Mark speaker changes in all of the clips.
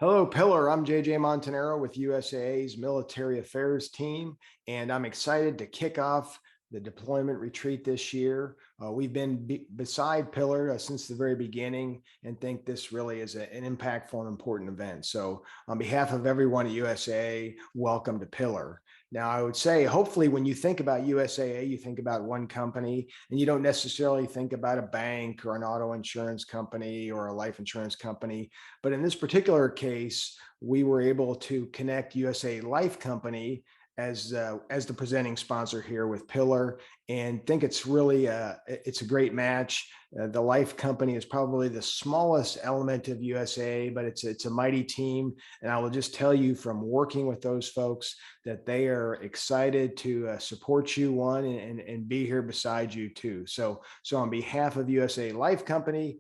Speaker 1: Hello, Pillar. I'm JJ Montanarao with USAA's Military Affairs team, and I'm excited to kick off the deployment retreat this year. We've been beside Pillar since the very beginning and think this really is an impactful and important event. So on behalf of everyone at USAA, welcome to Pillar. Now, I would say, hopefully, when you think about USAA, you think about one company, and you don't necessarily think about a bank or an auto insurance company or a life insurance company. But in this particular case, we were able to connect USA Life Company as the presenting sponsor here with Pillar, and think it's really it's a great match. The Life Company is probably the smallest element of USA, but it's a mighty team. And I will just tell you from working with those folks that they are excited to support you, one, and be here beside you too. So on behalf of USA Life Company,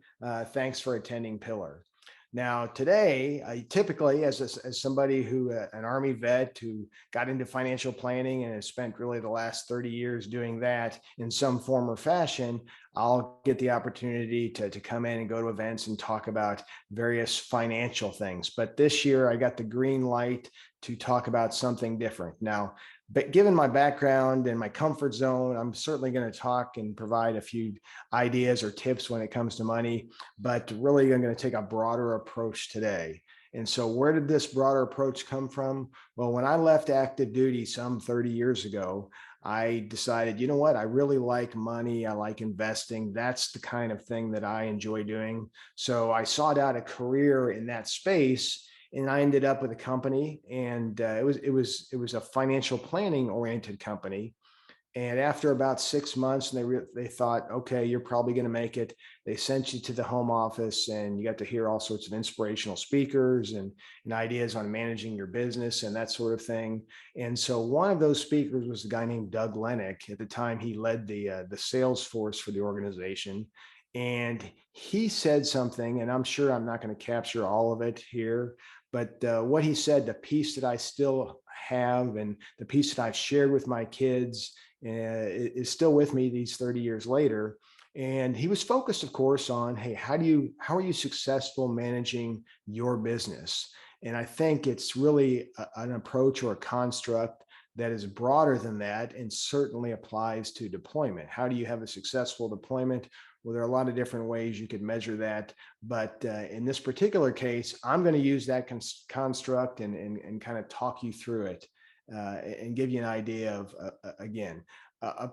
Speaker 1: thanks for attending Pillar. Now, today, I typically, as somebody who, an Army vet who got into financial planning and has spent really the last 30 years doing that in some form or fashion, I'll get the opportunity to come in and go to events and talk about various financial things. But this year, I got the green light to talk about something different. Now, but given my background and my comfort zone, I'm certainly going to talk and provide a few ideas or tips when it comes to money, but really I'm going to take a broader approach today. And so where did this broader approach come from? Well, when I left active duty some 30 years ago, I decided, you know what, I really like money. I like investing. That's the kind of thing that I enjoy doing. So I sought out a career in that space, and I ended up with a company, and it was a financial planning oriented company. And after about 6 months, and they thought, okay, you're probably going to make it. They sent you to the home office, and you got to hear all sorts of inspirational speakers and ideas on managing your business and that sort of thing. And so one of those speakers was a guy named Doug Lennox. At the time, he led the sales force for the organization. And he said something, and I'm sure I'm not going to capture all of it here, but what he said, the piece that I still have and the piece that I've shared with my kids is still with me these 30 years later. And he was focused, of course, on, hey, how are you successful managing your business? And I think it's really an approach or a construct that is broader than that and certainly applies to deployment. How do you have a successful deployment? Well, there are a lot of different ways you could measure that. But in this particular case, I'm going to use that construct and kind of talk you through it and give you an idea of, again,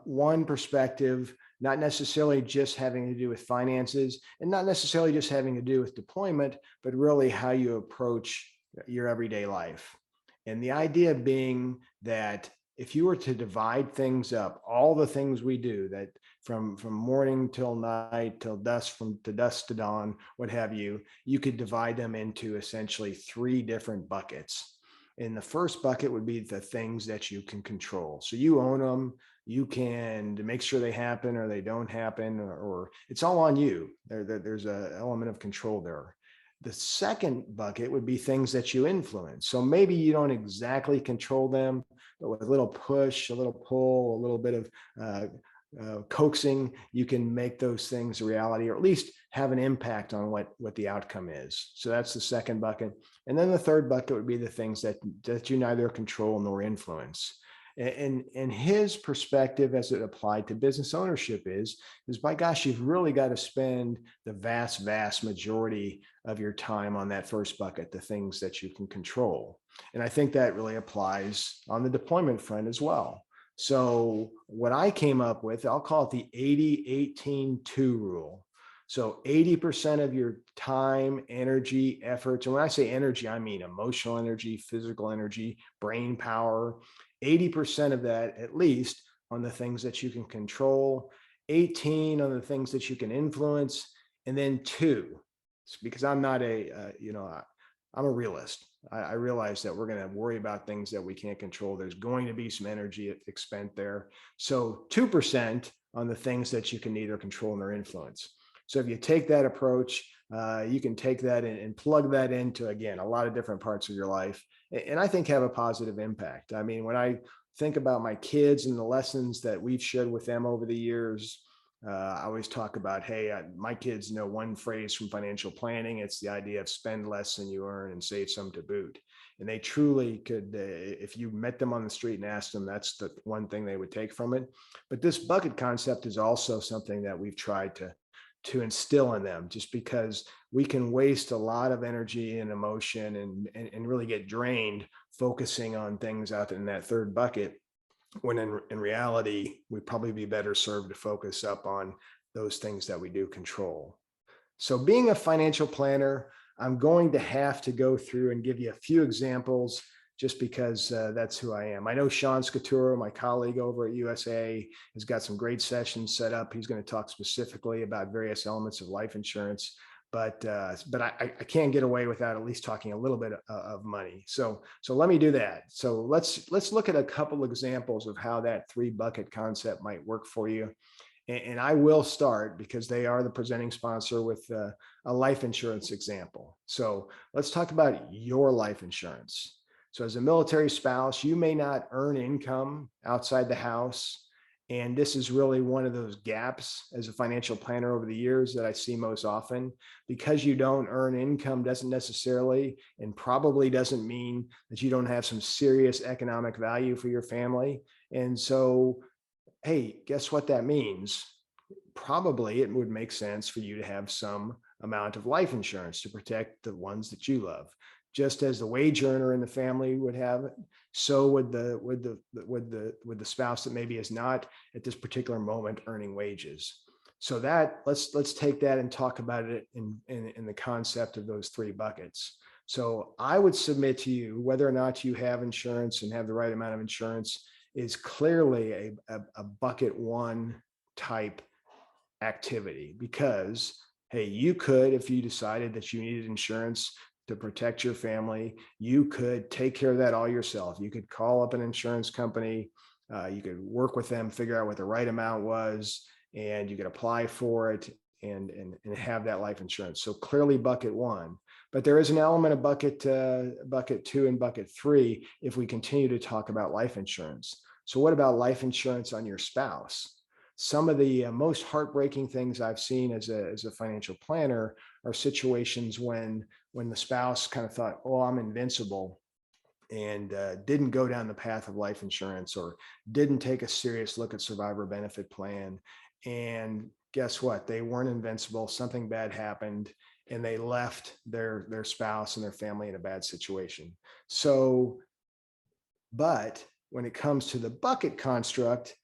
Speaker 1: one perspective, not necessarily just having to do with finances and not necessarily just having to do with deployment, but really how you approach your everyday life. And the idea being that if you were to divide things up, all the things we do, that from morning till night till dusk, to dusk to dawn, what have you, you could divide them into essentially three different buckets. And the first bucket would be the things that you can control. So you own them, you can make sure they happen or they don't happen, or it's all on you. There's an element of control there. The second bucket would be things that you influence. So maybe you don't exactly control them, but with a little push, a little pull, a little bit of coaxing, you can make those things a reality, or at least have an impact on what the outcome is. So that's the second bucket. And then the third bucket would be the things that you neither control nor influence. And his perspective as it applied to business ownership is by gosh, you've really got to spend the vast majority of your time on that first bucket, the things that you can control. And I think that really applies on the deployment front as well. So what I came up with, I'll call it the 80-18-2 rule. So 80% of your time, energy, efforts, and when I say energy, I mean emotional energy, physical energy, brain power, 80% of that at least on the things that you can control, 18 on the things that you can influence, and then two, because I'm not I'm a realist. I realize that we're going to worry about things that we can't control. There's going to be some energy expended there. So 2% on the things that you can neither control nor influence. So if you take that approach, you can take that and plug that into, again, a lot of different parts of your life, and I think have a positive impact. I mean, when I think about my kids and the lessons that we've shared with them over the years, I always talk about, hey, my kids know one phrase from financial planning. It's the idea of spend less than you earn and save some to boot. And they truly could, if you met them on the street and asked them, that's the one thing they would take from it. But this bucket concept is also something that we've tried to instill in them, just because we can waste a lot of energy and emotion and really get drained focusing on things out in that third bucket, when in reality, we'd probably be better served to focus up on those things that we do control. So being a financial planner, I'm going to have to go through and give you a few examples, just because that's who I am. I know Sean Scaturo, my colleague over at USA, has got some great sessions set up. He's going to talk specifically about various elements of life insurance, but I can't get away without at least talking a little bit of money. So let me do that. So let's look at a couple examples of how that three bucket concept might work for you. And I will start, because they are the presenting sponsor, with a life insurance example. So let's talk about your life insurance. So as a military spouse, you may not earn income outside the house. And this is really one of those gaps as a financial planner over the years that I see most often. Because you don't earn income doesn't necessarily, and probably doesn't mean, that you don't have some serious economic value for your family. And so, hey, guess what that means? Probably it would make sense for you to have some amount of life insurance to protect the ones that you love. Just as the wage earner in the family would have it, so would the spouse that maybe is not at this particular moment earning wages. So that let's take that and talk about it in the concept of those three buckets. So I would submit to you, whether or not you have insurance and have the right amount of insurance, is clearly a bucket one type activity. Because, hey, you could, if you decided that you needed insurance to protect your family, you could take care of that all yourself. You could call up an insurance company, you could work with them, figure out what the right amount was, and you could apply for it and have that life insurance. So clearly bucket one. But there is an element of bucket two and bucket three if we continue to talk about life insurance. So what about life insurance on your spouse? Some of the most heartbreaking things I've seen as a financial planner are situations when the spouse kind of thought, oh, I'm invincible, and didn't go down the path of life insurance, or didn't take a serious look at survivor benefit plan. And guess what? They weren't invincible. Something bad happened, and they left their spouse and their family in a bad situation. So, but when it comes to the bucket construct,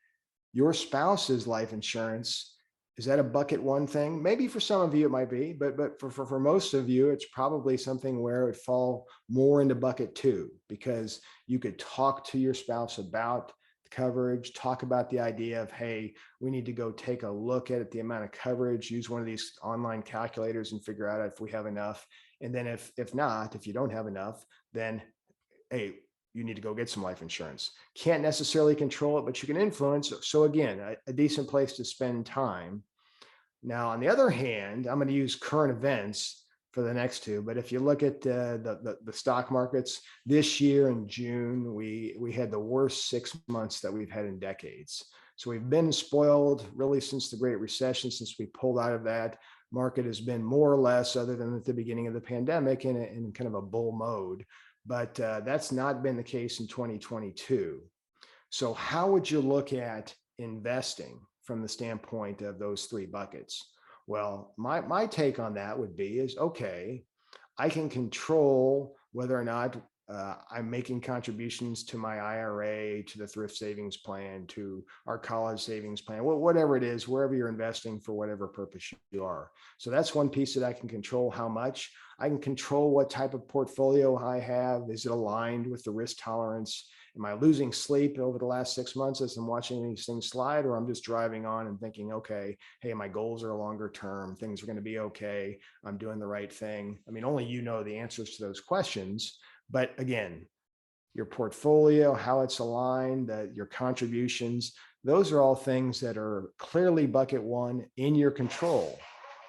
Speaker 1: your spouse's life insurance, is that a bucket one thing? Maybe for some of you it might be, but for most of you, it's probably something where it fall more into bucket two, because you could talk to your spouse about the coverage, talk about the idea of, hey, we need to go take a look at the amount of coverage, use one of these online calculators and figure out if we have enough. And then if not, if you don't have enough, then, hey, you need to go get some life insurance. Can't necessarily control it, but you can influence. So again, a decent place to spend time. Now, on the other hand, I'm going to use current events for the next two. But if you look at the stock markets this year in June, we had the worst 6 months that we've had in decades. So we've been spoiled really since the Great Recession. Since we pulled out of that, market has been more or less, other than at the beginning of the pandemic, in kind of a bull mode. But that's not been the case in 2022. So how would you look at investing from the standpoint of those three buckets? Well, my take on that would be is, okay, I can control whether or not I'm making contributions to my IRA, to the thrift savings plan, to our college savings plan, whatever it is, wherever you're investing for whatever purpose you are. So that's one piece that I can control. How much? I can control what type of portfolio I have. Is it aligned with the risk tolerance? Am I losing sleep over the last 6 months as I'm watching these things slide, or I'm just driving on and thinking, okay, hey, my goals are longer term. Things are going to be okay. I'm doing the right thing. I mean, only you know the answers to those questions. But again, your portfolio, how it's aligned, your contributions, those are all things that are clearly bucket one, in your control.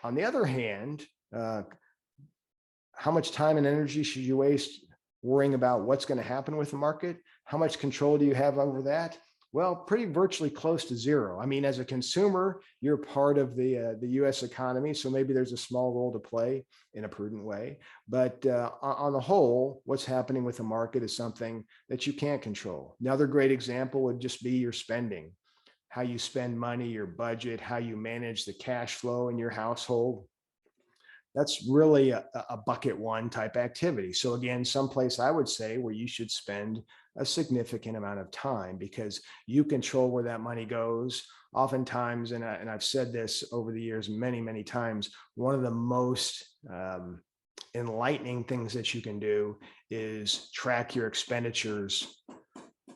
Speaker 1: On the other hand, how much time and energy should you waste worrying about what's going to happen with the market? How much control do you have over that? Well, pretty virtually close to zero. I mean, as a consumer, you're part of the U.S. economy, so maybe there's a small role to play in a prudent way. But on the whole, what's happening with the market is something that you can't control. Another great example would just be your spending, how you spend money, your budget, how you manage the cash flow in your household. That's really a bucket one type activity. So again, someplace I would say where you should spend a significant amount of time because you control where that money goes. Oftentimes, and I've said this over the years many, many times, one of the most enlightening things that you can do is track your expenditures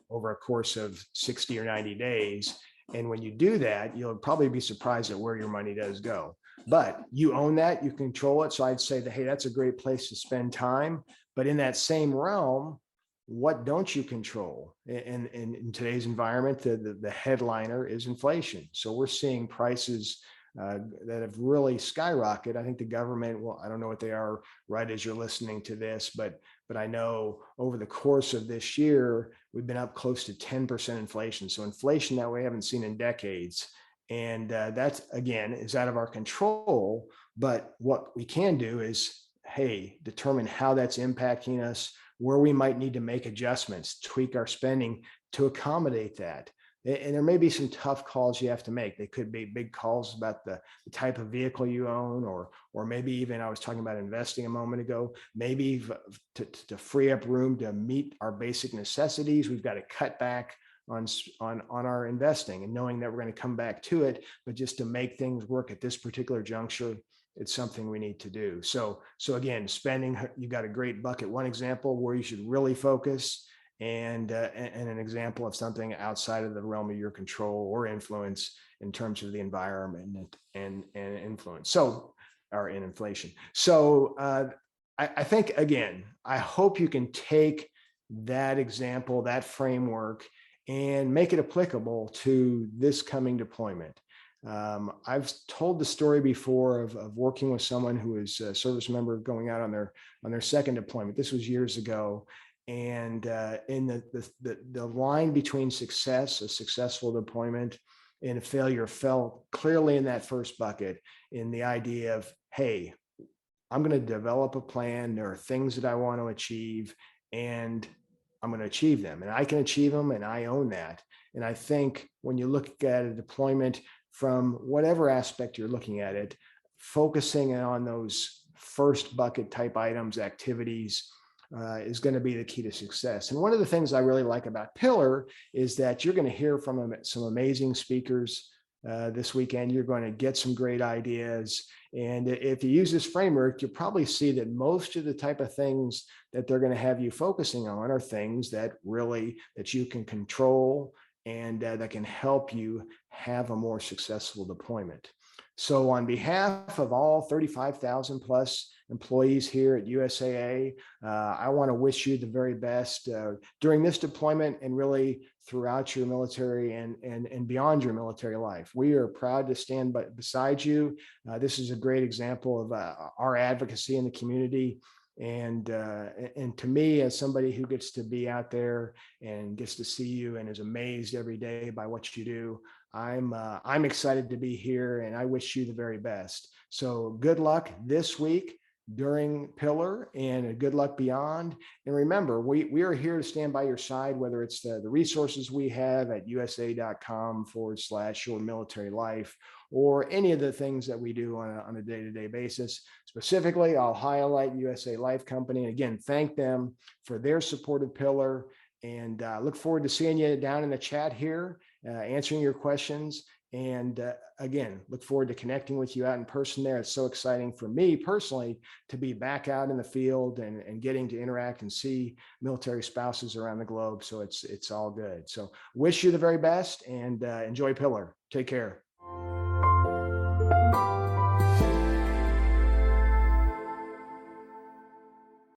Speaker 1: over a course of 60 or 90 days. And when you do that, you'll probably be surprised at where your money does go. But you own that, you control it. So I'd say that, hey, that's a great place to spend time. But in that same realm, what don't you control? And in today's environment, the headliner is inflation. So we're seeing prices that have really skyrocketed. I think the government, well, I don't know what they are right as you're listening to this, but I know over the course of this year, we've been up close to 10% inflation. So inflation that we haven't seen in decades. And that's, again, is out of our control. But what we can do is, hey, determine how that's impacting us, where we might need to make adjustments, tweak our spending to accommodate that. And there may be some tough calls you have to make. They could be big calls about the type of vehicle you own, or maybe even, I was talking about investing a moment ago, maybe to free up room to meet our basic necessities, we've got to cut back on our investing, and knowing that we're going to come back to it, but just to make things work at this particular juncture, it's something we need to do. So again, spending, you got a great bucket one example where you should really focus, and an example of something outside of the realm of your control or influence in terms of the environment and influence. So, or in inflation. So I think, again, I hope you can take that example, that framework, and make it applicable to this coming deployment. I've told the story before of working with someone who is a service member going out on their second deployment. This was years ago. And in the line between success, a successful deployment, and a failure fell clearly in that first bucket, in the idea of, hey, I'm going to develop a plan. There are things that I want to achieve, and I'm going to achieve them, and I can achieve them, and I own that. And I think when you look at a deployment from whatever aspect you're looking at it, focusing on those first bucket type items, activities, is going to be the key to success. And one of the things I really like about Pillar is that you're going to hear from some amazing speakers this weekend. You're going to get some great ideas. And if you use this framework, you'll probably see that most of the type of things that they're going to have you focusing on are things that you can control, and that can help you have a more successful deployment. So on behalf of all 35,000 plus employees here at USAA, I want to wish you the very best during this deployment, and really throughout your military and beyond your military life. We are proud to stand beside you. This is a great example of our advocacy in the community. And to me, as somebody who gets to be out there and gets to see you and is amazed every day by what you do, I'm excited to be here, and I wish you the very best. So good luck this week during Pillar, and good luck beyond. And remember, we are here to stand by your side, whether it's the resources we have at usa.com/your military life, or any of the things that we do on a day-to-day basis. Specifically, I'll highlight USA Life Company, and again, thank them for their support of Pillar, and look forward to seeing you down in the chat here, answering your questions. And again, look forward to connecting with you out in person there. It's so exciting for me personally to be back out in the field and getting to interact and see military spouses around the globe. So it's all good. So wish you the very best, and enjoy Pillar. Take care.